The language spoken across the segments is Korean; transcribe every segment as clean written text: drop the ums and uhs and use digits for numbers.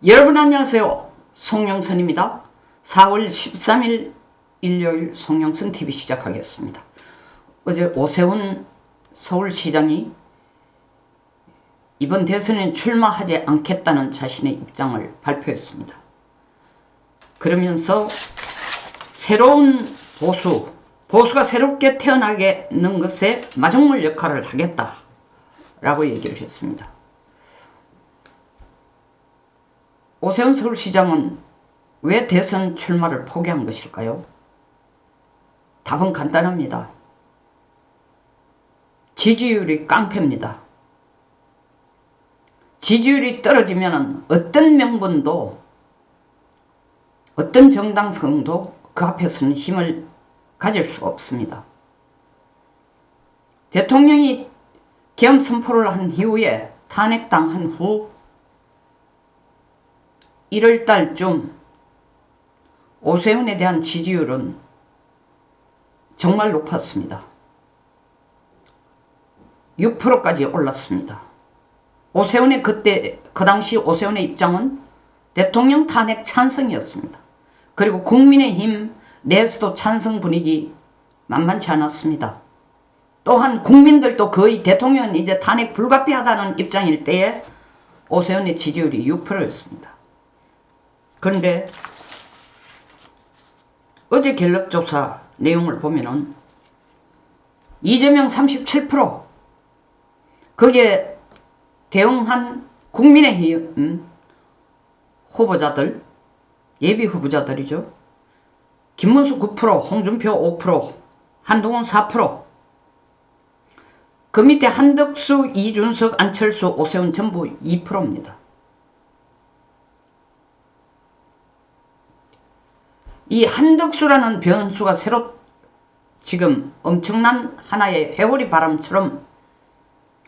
여러분 안녕하세요. 송영선입니다. 4월 13일 일요일 송영선 TV 시작하겠습니다. 어제 오세훈 서울시장이 이번 대선에 출마하지 않겠다는 자신의 입장을 발표했습니다. 그러면서 새로운 보수가 새롭게 태어나는 것에 마중물 역할을 하겠다라고 얘기를 했습니다. 오세훈 서울시장은 왜 대선 출마를 포기한 것일까요? 답은 간단합니다. 지지율이 깡패입니다. 지지율이 떨어지면 어떤 명분도 어떤 정당성도 그 앞에서는 힘을 가질 수 없습니다. 대통령이 계엄 선포를 한 이후에 탄핵당한 후 1월달쯤 오세훈에 대한 지지율은 정말 높았습니다. 6%까지 올랐습니다. 오세훈의 그 당시 오세훈의 입장은 대통령 탄핵 찬성이었습니다. 그리고 국민의힘 내에서도 찬성 분위기 만만치 않았습니다. 또한 국민들도 거의 대통령은 이제 탄핵 불가피하다는 입장일 때에 오세훈의 지지율이 6%였습니다. 그런데 어제 갤럽조사 내용을 보면은 이재명 37%, 거기에 대응한 국민의힘 후보자들, 예비 후보자들이죠. 김문수 9%, 홍준표 5%, 한동훈 4%, 그 밑에 한덕수, 이준석, 안철수, 오세훈 전부 2%입니다. 이 한덕수라는 변수가 새로 지금 엄청난 하나의 회오리 바람처럼,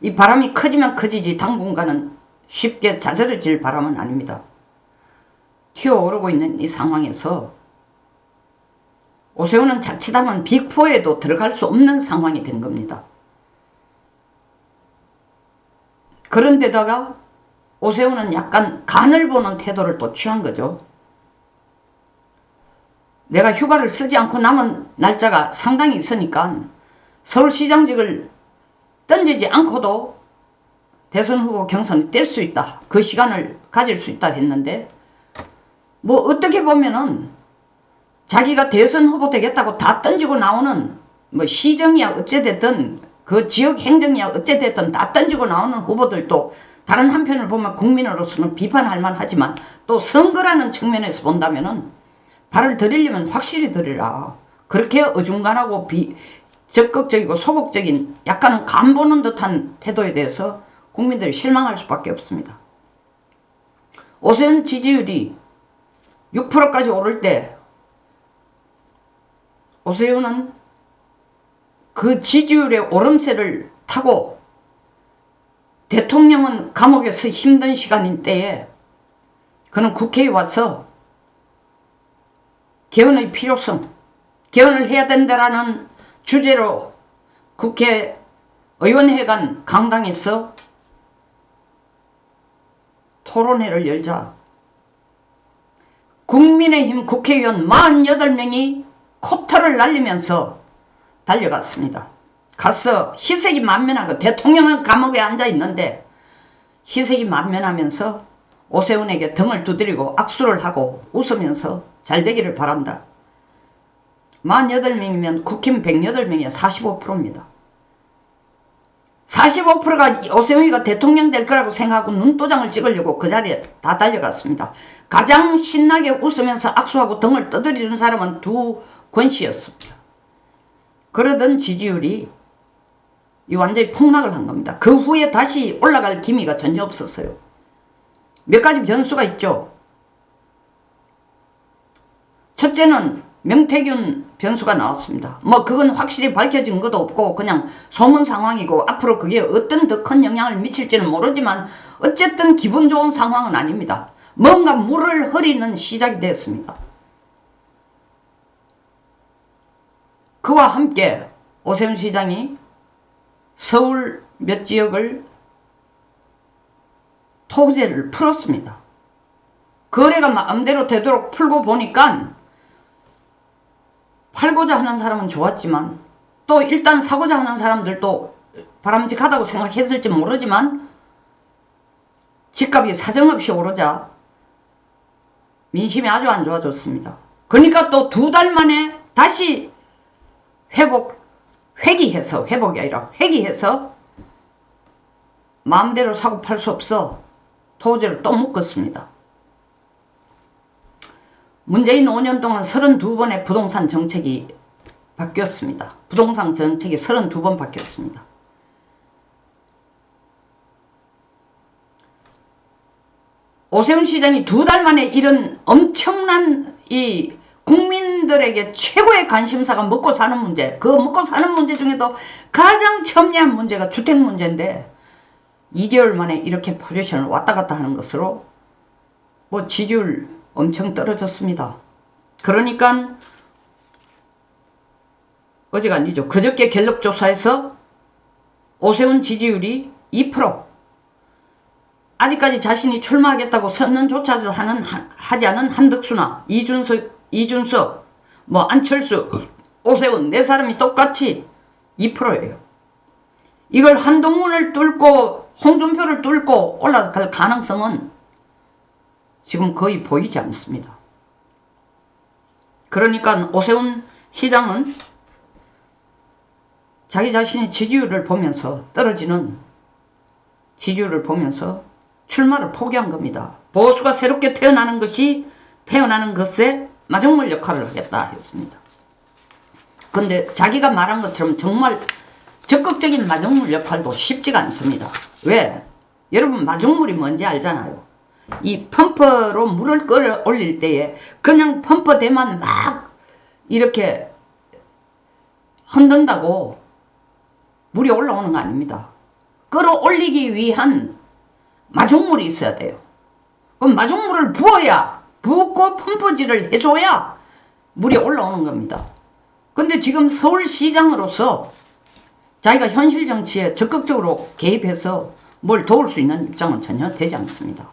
이 바람이 커지면 커지지 당분간은 쉽게 자저러질 바람은 아닙니다. 튀어오르고 있는 이 상황에서 오세훈은 자칫하면 빅4에도 들어갈 수 없는 상황이 된 겁니다. 그런데다가 오세훈은 약간 간을 보는 태도를 또 취한 거죠. 내가 휴가를 쓰지 않고 남은 날짜가 상당히 있으니까 서울시장직을 던지지 않고도 대선 후보 경선에 뛸 수 있다. 그 시간을 가질 수 있다 했는데, 뭐 어떻게 보면은 자기가 대선 후보 되겠다고 다 던지고 나오는, 뭐 시정이야 어찌됐든 그 지역 행정이야 어찌됐든 다 던지고 나오는 후보들도 다른 한편을 보면 국민으로서는 비판할 만하지만, 또 선거라는 측면에서 본다면은 발을 들이려면 확실히 들이라. 그렇게 어중간하고 적극적이고 소극적인 약간은 간보는 듯한 태도에 대해서 국민들이 실망할 수밖에 없습니다. 오세훈 지지율이 6%까지 오를 때 오세훈은 그 지지율의 오름세를 타고 대통령은 감옥에서 힘든 시간인 때에 그는 국회에 와서 개헌의 필요성, 개헌을 해야 된다라는 주제로 국회의원회 간 강당에서 토론회를 열자 국민의힘 국회의원 48명이 코터를 날리면서 달려갔습니다. 가서 희색이 만면하고, 대통령은 감옥에 앉아있는데 희색이 만면하면서 오세훈에게 등을 두드리고 악수를 하고 웃으면서 잘 되기를 바란다. 48명이면 국힘 108명이야. 45%입니다. 45%가 오세훈이가 대통령 될 거라고 생각하고 눈도장을 찍으려고 그 자리에 다 달려갔습니다. 가장 신나게 웃으면서 악수하고 등을 떠들이준 사람은 두권 씨였습니다. 그러던 지지율이 완전히 폭락을 한 겁니다. 그 후에 다시 올라갈 기미가 전혀 없었어요. 몇 가지 변수가 있죠. 첫째는 명태균 변수가 나왔습니다. 뭐 그건 확실히 밝혀진 것도 없고 그냥 소문 상황이고, 앞으로 그게 어떤 더 큰 영향을 미칠지는 모르지만 어쨌든 기분 좋은 상황은 아닙니다. 뭔가 물을 흐리는 시작이 됐습니다. 그와 함께 오세훈 시장이 서울 몇 지역을 토제를 풀었습니다. 거래가 마음대로 되도록 풀고 보니까 팔고자 하는 사람은 좋았지만 또 일단 사고자 하는 사람들도 바람직하다고 생각했을지 모르지만 집값이 사정없이 오르자 민심이 아주 안 좋아졌습니다. 그러니까 또 2달 만에 다시 회복이 아니라 회귀해서 마음대로 사고 팔 수 없어 토지를 또 묶었습니다. 문재인 5년 동안 32번의 부동산 정책이 바뀌었습니다. 부동산 정책이 32번 바뀌었습니다. 오세훈 시장이 2달 만에 이런 엄청난 이 국민들에게 최고의 관심사가 먹고 사는 문제, 그 먹고 사는 문제 중에도 가장 첨예한 문제가 주택 문제인데 2개월 만에 이렇게 포지션을 왔다 갔다 하는 것으로 뭐 지지율 엄청 떨어졌습니다. 그러니까 어제가 아니죠. 그저께 갤럽 조사에서 오세훈 지지율이 2%, 아직까지 자신이 출마하겠다고 선언조차도 하지 않은 한덕수나 이준석, 뭐 안철수, 오세훈 네 사람이 똑같이 2%예요. 이걸 한동훈을 뚫고 홍준표를 뚫고 올라갈 가능성은 지금 거의 보이지 않습니다. 그러니까 오세훈 시장은 자기 자신의 지지율을 보면서 떨어지는 지지율을 보면서 출마를 포기한 겁니다. 보수가 새롭게 태어나는 것에 마중물 역할을 하겠다 했습니다. 근데 자기가 말한 것처럼 정말 적극적인 마중물 역할도 쉽지가 않습니다. 왜? 여러분 마중물이 뭔지 알잖아요. 이 펌프로 물을 끌어올릴 때에 그냥 펌프대만 막 이렇게 흔든다고 물이 올라오는 거 아닙니다. 끌어올리기 위한 마중물이 있어야 돼요. 그럼 마중물을 붓고 펌프질을 해줘야 물이 올라오는 겁니다. 근데 지금 서울시장으로서 자기가 현실 정치에 적극적으로 개입해서 뭘 도울 수 있는 입장은 전혀 되지 않습니다.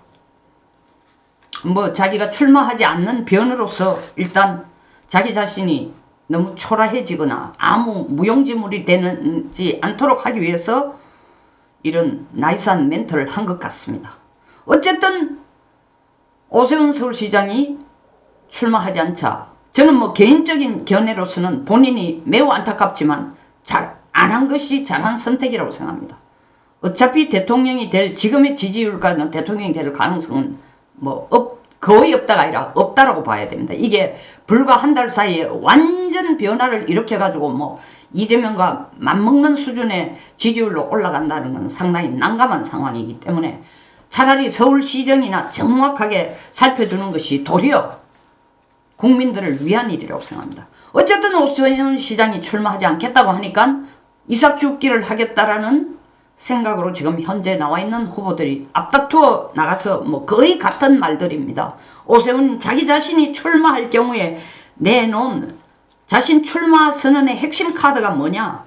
뭐 자기가 출마하지 않는 변으로서 일단 자기 자신이 너무 초라해지거나 아무 무용지물이 되지 않도록 하기 위해서 이런 나이스한 멘트를 한 것 같습니다. 어쨌든 오세훈 서울시장이 출마하지 않자 저는 뭐 개인적인 견해로서는 본인이 매우 안타깝지만 안 한 것이 잘한 선택이라고 생각합니다. 어차피 대통령이 될 지금의 지지율과는 대통령이 될 가능성은 뭐 거의 없다가 아니라 없다라고 봐야 됩니다. 이게 불과 한 달 사이에 완전 변화를 일으켜가지고 뭐 이재명과 맞먹는 수준의 지지율로 올라간다는 건 상당히 난감한 상황이기 때문에 차라리 서울시정이나 정확하게 살펴주는 것이 도리어 국민들을 위한 일이라고 생각합니다. 어쨌든 오세훈 시장이 출마하지 않겠다고 하니까 이삭죽기를 하겠다라는 생각으로 지금 현재 나와 있는 후보들이 앞다투어 나가서 뭐 거의 같은 말들입니다. 오세훈 자기 자신이 출마할 경우에 내놓은 자신 출마 선언의 핵심 카드가 뭐냐?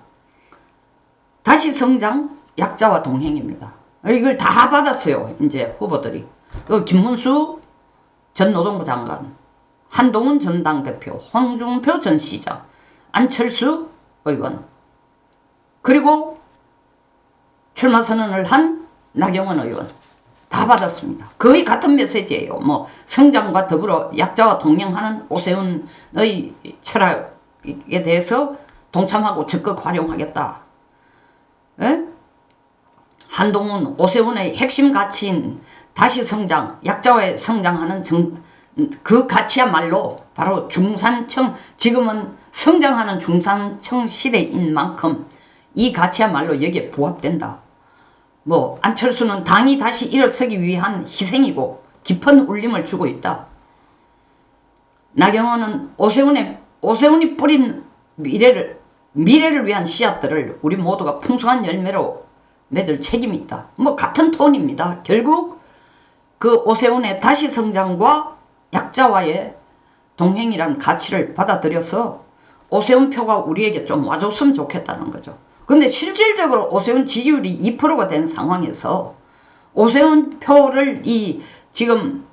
다시 성장, 약자와 동행입니다. 이걸 다 받았어요. 이제 후보들이. 김문수 전 노동부 장관, 한동훈 전 당대표, 홍준표 전 시장, 안철수 의원, 그리고 출마 선언을 한 나경원 의원 다 받았습니다. 거의 같은 메시지예요. 뭐 성장과 더불어 약자와 동행하는 오세훈의 철학에 대해서 동참하고 적극 활용하겠다. 에? 한동훈, 오세훈의 핵심 가치인 다시 성장, 약자와의 성장하는 그 가치야말로 바로 중산층, 지금은 성장하는 중산층 시대인 만큼 이 가치야말로 여기에 부합된다. 뭐 안철수는 당이 다시 일어서기 위한 희생이고 깊은 울림을 주고 있다. 나경원은 오세훈이 뿌린 미래를 위한 씨앗들을 우리 모두가 풍성한 열매로 맺을 책임이 있다. 뭐 같은 톤입니다. 결국 그 오세훈의 다시 성장과 약자와의 동행이라는 가치를 받아들여서 오세훈 표가 우리에게 좀 와줬으면 좋겠다는 거죠. 근데 실질적으로 오세훈 지지율이 2%가 된 상황에서 오세훈 표를 지금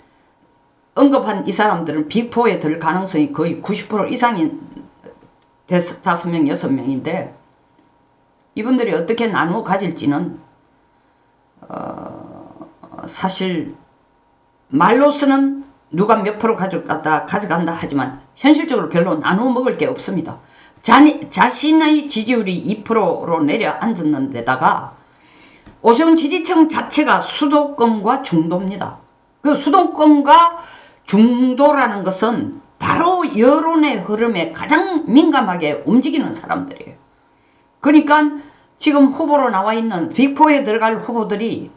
언급한 이 사람들은 빅4에 들 가능성이 거의 90% 이상인 5명, 6명인데 이분들이 어떻게 나누어 가질지는 사실 말로서는 누가 몇 프로 가져간다 하지만 현실적으로 별로 나누어 먹을 게 없습니다. 자신의 지지율이 2%로 내려앉았는 데다가 오세훈 지지층 자체가 수도권과 중도입니다. 그 수도권과 중도라는 것은 바로 여론의 흐름에 가장 민감하게 움직이는 사람들이에요. 그러니까 지금 후보로 나와 있는 빅4에 들어갈 후보들이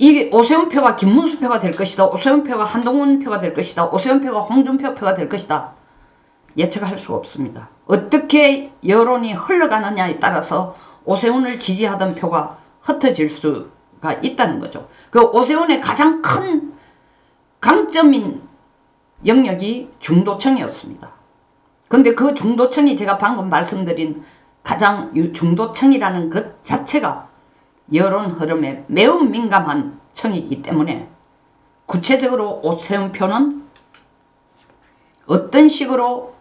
이게 오세훈 표가 김문수 표가 될 것이다. 오세훈 표가 한동훈 표가 될 것이다. 오세훈 표가 홍준표 표가 될 것이다. 예측할 수가 없습니다. 어떻게 여론이 흘러가느냐에 따라서 오세훈을 지지하던 표가 흩어질 수가 있다는 거죠. 그 오세훈의 가장 큰 강점인 영역이 중도층이었습니다. 근데 그 중도층이 제가 방금 말씀드린 가장 중도층이라는 것 자체가 여론 흐름에 매우 민감한 층이기 때문에 구체적으로 오세훈 표는 어떤 식으로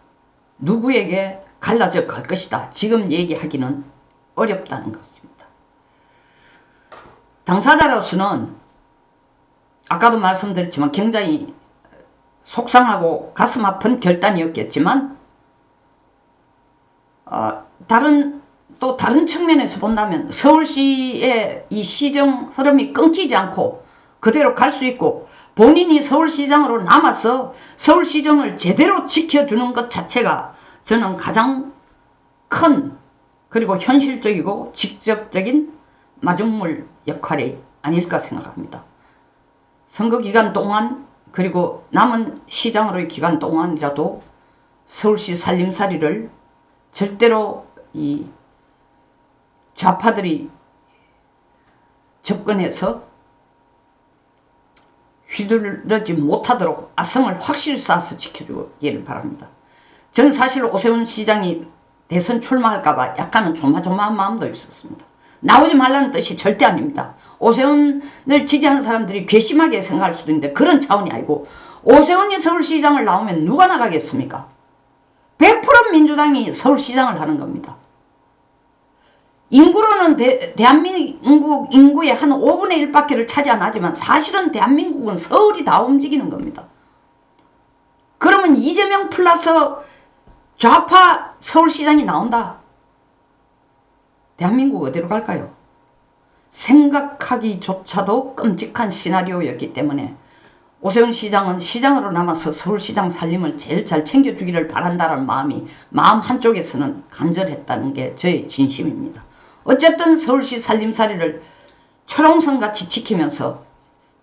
누구에게 갈라져 갈 것이다. 지금 얘기하기는 어렵다는 것입니다. 당사자로서는 아까도 말씀드렸지만 굉장히 속상하고 가슴 아픈 결단이었겠지만 다른 측면에서 본다면 서울시의 이 시정 흐름이 끊기지 않고 그대로 갈 수 있고 본인이 서울시장으로 남아서 서울시정을 제대로 지켜주는 것 자체가 저는 가장 큰 그리고 현실적이고 직접적인 마중물 역할이 아닐까 생각합니다. 선거 기간 동안 그리고 남은 시장으로의 기간 동안이라도 서울시 살림살이를 절대로 이 좌파들이 접근해서 휘둘르지 못하도록 아성을 확실히 쌓아서 지켜주기를 바랍니다. 저는 사실 오세훈 시장이 대선 출마할까봐 약간은 조마조마한 마음도 있었습니다. 나오지 말라는 뜻이 절대 아닙니다. 오세훈을 지지하는 사람들이 괘씸하게 생각할 수도 있는데 그런 차원이 아니고 오세훈이 서울시장을 나오면 누가 나가겠습니까? 100% 민주당이 서울시장을 하는 겁니다. 인구로는 대한민국 인구의 한 5분의 1밖에 차지 안 하지만 사실은 대한민국은 서울이 다 움직이는 겁니다. 그러면 이재명 플러스 좌파 서울시장이 나온다. 대한민국 어디로 갈까요? 생각하기조차도 끔찍한 시나리오였기 때문에 오세훈 시장은 시장으로 남아서 서울시장 살림을 제일 잘 챙겨주기를 바란다는 마음 한쪽에서는 간절했다는 게 저의 진심입니다. 어쨌든 서울시 살림살이를 철옹성같이 지키면서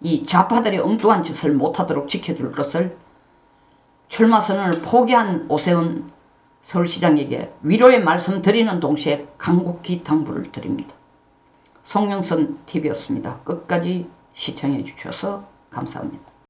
이 좌파들이 엉뚱한 짓을 못하도록 지켜줄 것을 출마 선언을 포기한 오세훈 서울시장에게 위로의 말씀 드리는 동시에 간곡히 당부를 드립니다. 송영선 TV였습니다. 끝까지 시청해 주셔서 감사합니다.